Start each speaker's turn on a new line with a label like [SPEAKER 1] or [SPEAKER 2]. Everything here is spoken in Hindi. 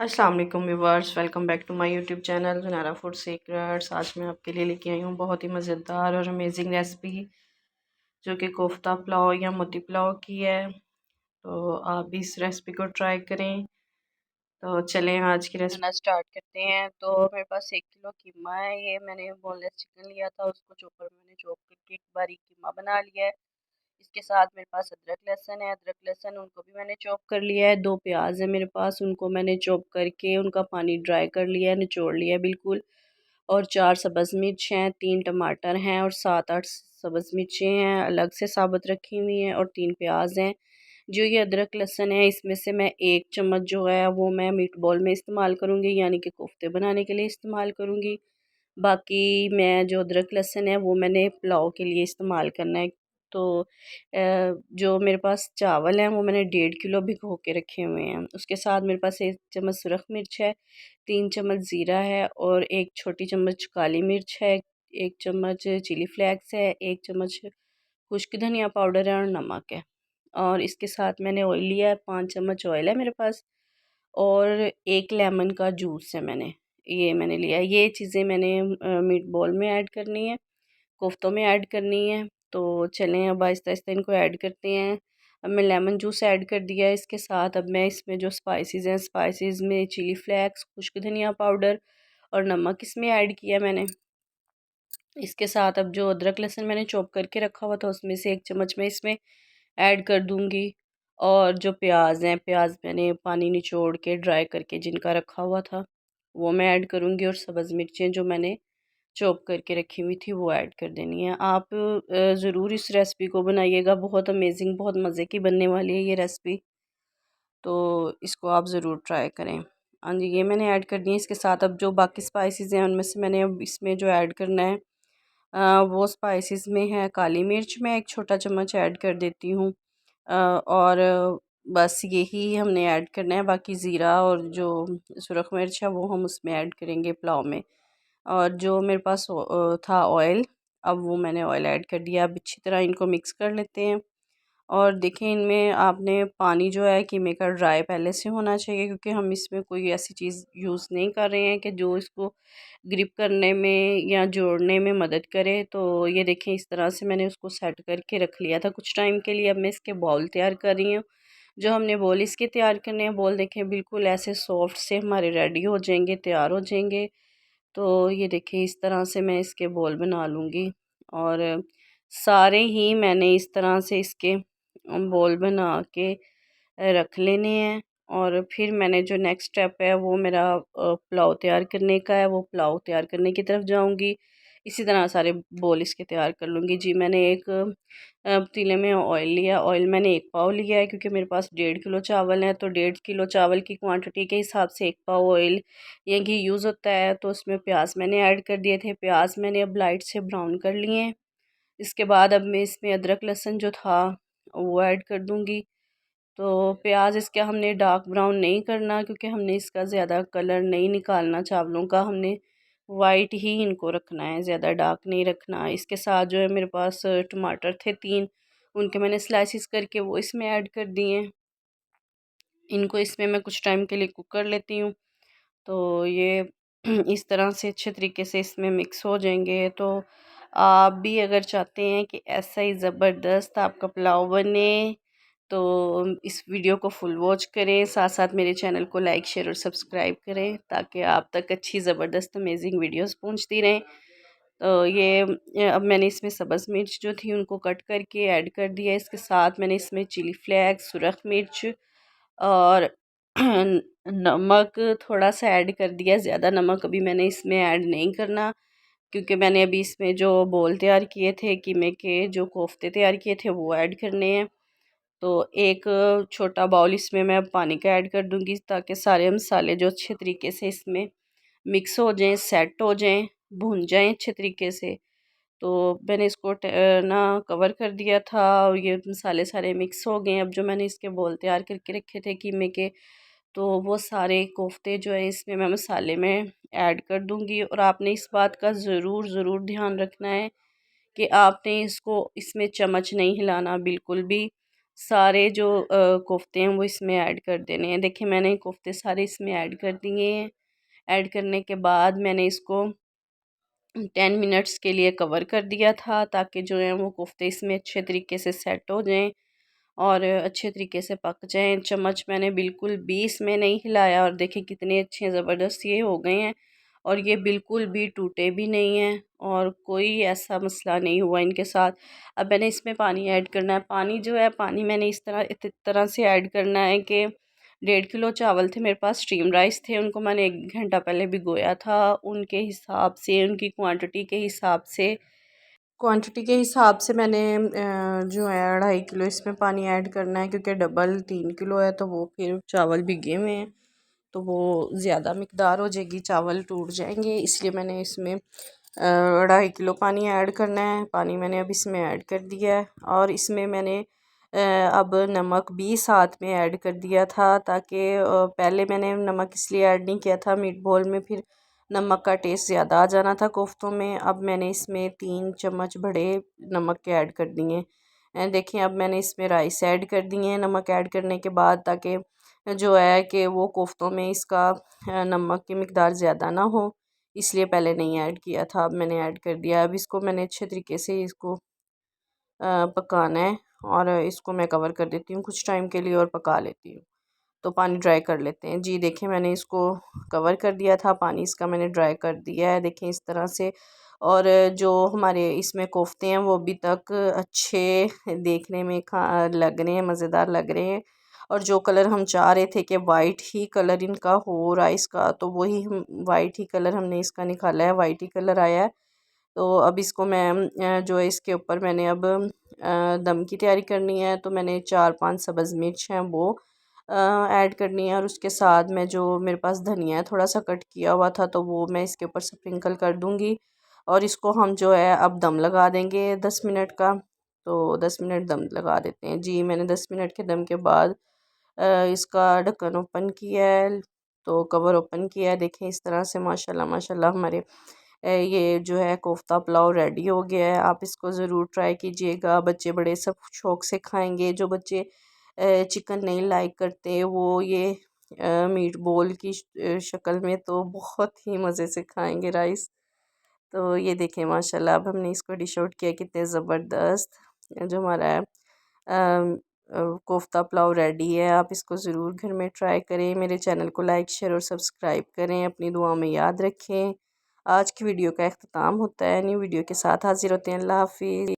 [SPEAKER 1] अस्सलाम वालेकुम viewers, welcome back to my YouTube channel Zunaira food secrets. आज मैं आपके लिए लेके आई हूँ बहुत ही मज़ेदार और अमेजिंग रेसिपी जो कि कोफ्ता पुलाव या मोती पुलाव की है। तो आप भी इस रेसिपी को ट्राई करें। तो चलें आज की रेसिपी
[SPEAKER 2] बनाना स्टार्ट करते हैं। तो मेरे पास 1 किलो कीमा है। ये मैंने बोनलेस चिकन लिया था, उसको चॉपर में मैंने चॉप करके एक बारीक कीमा बना लिया है। इसके साथ मेरे पास अदरक लहसुन है। अदरक लहसुन उनको भी मैंने चॉप कर लिया है। 2 प्याज है मेरे पास, उनको मैंने चॉप करके उनका पानी ड्राई कर लिया है, निचोड़ लिया है बिल्कुल। और 4 सब्ज़ मिर्च हैं, 3 टमाटर हैं और 7-8 सब्ज़ मिर्चें हैं अलग से साबुत रखी हुई हैं और 3 प्याज हैं। जो ये अदरक लहसुन है, इसमें से मैं 1 चम्मच जो है वो मैं मीट बॉल में इस्तेमाल करूँगी, यानी कि कोफ्ते बनाने के लिए इस्तेमाल करूँगी। बाकी मैं जो अदरक लहसुन है वो मैंने पुलाव के लिए इस्तेमाल करना है। तो जो मेरे पास चावल हैं वो मैंने 1.5 किलो भिगो के रखे हुए हैं। उसके साथ मेरे पास 1 चम्मच सुरख मिर्च है, 3 चम्मच ज़ीरा है और 1 छोटी चम्मच काली मिर्च है, 1 चम्मच चिली फ्लेक्स है, 1 चम्मच खुश्क धनिया पाउडर है और नमक है। और इसके साथ मैंने ऑयल लिया है, 5 चम्मच ऑयल है मेरे पास और 1 लेमन का जूस है मैंने लिया है। ये चीज़ें मैंने मीट बॉल में ऐड करनी है, कोफ्तों में ऐड करनी है। तो चलें अब आहिस्ता-आहिस्ता इनको ऐड करते हैं। अब मैं लेमन जूस ऐड कर दिया है इसके साथ। अब मैं इसमें जो स्पाइसेस हैं, स्पाइसेस में चिली फ्लेक्स, खुश्क धनिया पाउडर और नमक इसमें ऐड किया मैंने। इसके साथ अब जो अदरक लहसुन मैंने चॉप करके रखा हुआ था उसमें से 1 चम्मच मैं इसमें ऐड कर दूंगी। और जो प्याज हैं, प्याज मैंने पानी निचोड़ के ड्राई करके जिनका रखा हुआ था वो मैं ऐड करूंगी। और सब्ज़ मिर्चें जो मैंने चॉप करके रखी हुई थी वो ऐड कर देनी है। आप ज़रूर इस रेसिपी को बनाइएगा, बहुत अमेजिंग, बहुत मज़े की बनने वाली है ये रेसिपी। तो इसको आप ज़रूर ट्राई करें। हाँ जी, ये मैंने ऐड कर दी है। इसके साथ अब जो बाकी स्पाइसेस हैं उनमें से मैंने अब इसमें जो ऐड करना है वो स्पाइसेस में है काली मिर्च, मैं 1 छोटा चम्मच ऐड कर देती हूँ। और बस यही हमने ऐड करना है। बाकी ज़ीरा और जो सुरख मिर्च है वो हम उसमें ऐड करेंगे पुलाव में। और जो मेरे पास था ऑयल, अब वो मैंने ऑयल ऐड कर दिया। अब अच्छी तरह इनको मिक्स कर लेते हैं। और देखें इनमें आपने पानी जो है कीमे का ड्राई पहले से होना चाहिए, क्योंकि हम इसमें कोई ऐसी चीज़ यूज़ नहीं कर रहे हैं कि जो इसको ग्रिप करने में या जोड़ने में मदद करे। तो ये देखें इस तरह से मैंने उसको सेट करके रख लिया था कुछ टाइम के लिए। अब मैं इसके बॉल तैयार कर रही हूँ। जो हमने बॉल इसके तैयार करने हैं, बॉल देखें बिल्कुल ऐसे सॉफ्ट से हमारे रेडी हो जाएंगे, तैयार हो जाएंगे। तो ये देखिए इस तरह से मैं इसके बॉल बना लूँगी। और सारे ही मैंने इस तरह से इसके बॉल बना के रख लेने हैं। और फिर मैंने जो नेक्स्ट स्टेप है वो मेरा पुलाव तैयार करने का है, वो पुलाव तैयार करने की तरफ जाऊंगी। इसी तरह सारे बोल इसके तैयार कर लूँगी। जी, मैंने एक पतीले में ऑयल लिया। ऑयल मैंने 1 पाव लिया है, क्योंकि मेरे पास 1.5 किलो चावल है। तो 1.5 किलो चावल की क्वांटिटी के हिसाब से 1 पाव ऑयल या घी यूज़ होता है। तो उसमें प्याज मैंने ऐड कर दिए थे। प्याज मैंने अब लाइट से ब्राउन कर लिए हैं। इसके बाद अब मैं इसमें अदरक लहसुन जो था वो ऐड कर दूँगी। तो प्याज इसका हमने डार्क ब्राउन नहीं करना, क्योंकि हमने इसका ज़्यादा कलर नहीं निकालना चावलों का, हमने वाइट ही इनको रखना है, ज़्यादा डार्क नहीं रखना। इसके साथ जो है मेरे पास टमाटर थे 3, उनके मैंने स्लाइसिस करके वो इसमें ऐड कर दिए। इनको इसमें मैं कुछ टाइम के लिए कुक कर लेती हूँ। तो ये इस तरह से अच्छे तरीके से इसमें मिक्स हो जाएंगे। तो आप भी अगर चाहते हैं कि ऐसा ही ज़बरदस्त आपका पुलाव बने, तो इस वीडियो को फुल वॉच करें, साथ साथ मेरे चैनल को लाइक शेयर और सब्सक्राइब करें, ताकि आप तक अच्छी ज़बरदस्त अमेजिंग वीडियोस पहुंचती रहें। तो ये अब मैंने इसमें सब्ज़ मिर्च जो थी उनको कट करके ऐड कर दिया। इसके साथ मैंने इसमें चिली फ्लेक्स, सुरख मिर्च और नमक थोड़ा सा ऐड कर दिया। ज़्यादा नमक अभी मैंने इसमें ऐड नहीं करना, क्योंकि मैंने अभी इसमें जो बोल तैयार किए थे कीमे के, जो कोफ्ते तैयार किए थे वो ऐड करने हैं। तो एक छोटा बाउल इसमें मैं पानी का ऐड कर दूंगी, ताकि सारे मसाले जो अच्छे तरीके से इसमें मिक्स हो जाएं, सेट हो जाएं, भुन जाएं अच्छे तरीके से। तो मैंने इसको ना कवर कर दिया था और ये मसाले सारे मिक्स हो गए। अब जो मैंने इसके बोल तैयार करके रखे थे कीमे के, तो वो सारे कोफ्ते जो है इसमें मैं मसाले में ऐड कर दूंगी। और आपने इस बात का ज़रूर ज़रूर ध्यान रखना है कि आपने इसको इसमें चम्मच नहीं हिलाना बिल्कुल भी। सारे जो कोफ्ते हैं वो इसमें ऐड कर देने हैं। देखिए मैंने कोफ्ते सारे इसमें ऐड कर दिए हैं। ऐड करने के बाद मैंने इसको 10 मिनट्स के लिए कवर कर दिया था ताकि जो है वो कोफ्ते इसमें अच्छे तरीके से सेट हो जाएं और अच्छे तरीके से पक जाएं। चम्मच मैंने बिल्कुल भी इसमें नहीं हिलाया और देखिए कितने अच्छे ज़बरदस्त ये हो गए हैं और ये बिल्कुल भी टूटे भी नहीं हैं और कोई ऐसा मसला नहीं हुआ इनके साथ। अब मैंने इसमें पानी ऐड करना है। पानी जो है पानी मैंने इस तरह से ऐड करना है कि 1.5 किलो चावल थे मेरे पास, स्टीम राइस थे, उनको मैंने 1 घंटा पहले भिगोया था। उनके हिसाब से, उनकी क्वांटिटी के हिसाब से मैंने जो है 2.5 किलो इसमें पानी ऐड करना है, क्योंकि डबल 3 किलो है तो वो फिर चावल भिगे हुए हैं तो वो ज़्यादा मिकदार हो जाएगी, चावल टूट जाएंगे, इसलिए मैंने इसमें 2.5 किलो पानी ऐड करना है। पानी मैंने अब इसमें ऐड कर दिया है और इसमें मैंने अब नमक भी साथ में ऐड कर दिया था, ताकि पहले मैंने नमक इसलिए ऐड नहीं किया था मीट बॉल में, फिर नमक का टेस्ट ज़्यादा आ जाना था कोफ्तों में। अब मैंने इसमें 3 चम्मच बड़े नमक के ऐड कर दिए। देखिए अब मैंने इसमें राइस ऐड कर दिए हैं नमक ऐड करने के बाद, ताकि जो है कि वो कोफ्तों में इसका नमक की मिकदार ज़्यादा ना हो, इसलिए पहले नहीं ऐड किया था, अब मैंने ऐड कर दिया। अब इसको मैंने अच्छे तरीके से इसको पकाना है और इसको मैं कवर कर देती हूँ कुछ टाइम के लिए और पका लेती हूँ। तो पानी ड्राई कर लेते हैं। जी देखिए मैंने इसको कवर कर दिया था, पानी इसका मैंने ड्राई कर दिया है, देखें इस तरह से। और जो हमारे इसमें कोफ्ते हैं वो अभी तक अच्छे देखने में लग रहे हैं, मज़ेदार लग रहे हैं। और जो कलर हम चाह रहे थे कि वाइट ही कलर इनका हो राइस का, तो वही हम वाइट ही कलर हमने इसका निकाला है, वाइट ही कलर आया है। तो अब इसको मैं जो है इसके ऊपर मैंने अब दम की तैयारी करनी है, तो मैंने 4-5 सब्ज़ मिर्च हैं वो ऐड करनी है और उसके साथ में जो मेरे पास धनिया है थोड़ा सा कट किया हुआ था, तो वो मैं इसके ऊपर स्प्रिंकल कर दूँगी और इसको हम जो है अब दम लगा देंगे 10 मिनट का। तो 10 मिनट दम लगा देते हैं। जी मैंने 10 मिनट के दम के बाद इसका ढक्कन ओपन किया है, तो कवर ओपन किया है। देखें इस तरह से माशाल्लाह माशाल्लाह हमारे ये जो है कोफ्ता पुलाव रेडी हो गया है। आप इसको ज़रूर ट्राई कीजिएगा, बच्चे बड़े सब शौक़ से खाएंगे। जो बच्चे चिकन नहीं लाइक करते वो ये मीट बॉल की शक्ल में तो बहुत ही मज़े से खाएंगे राइस। तो ये देखें माशाल्लाह अब हमने इसको डिश आउट किया, कितने ज़बरदस्त जो हमारा है कोफ्ता पुलाव रेडी है। आप इसको ज़रूर घर में ट्राई करें। मेरे चैनल को लाइक शेयर और सब्सक्राइब करें, अपनी दुआ में याद रखें। आज की वीडियो का अख्ताम होता है, न्यू वीडियो के साथ हाजिर होते हैं। अल्लाह हाफिज़।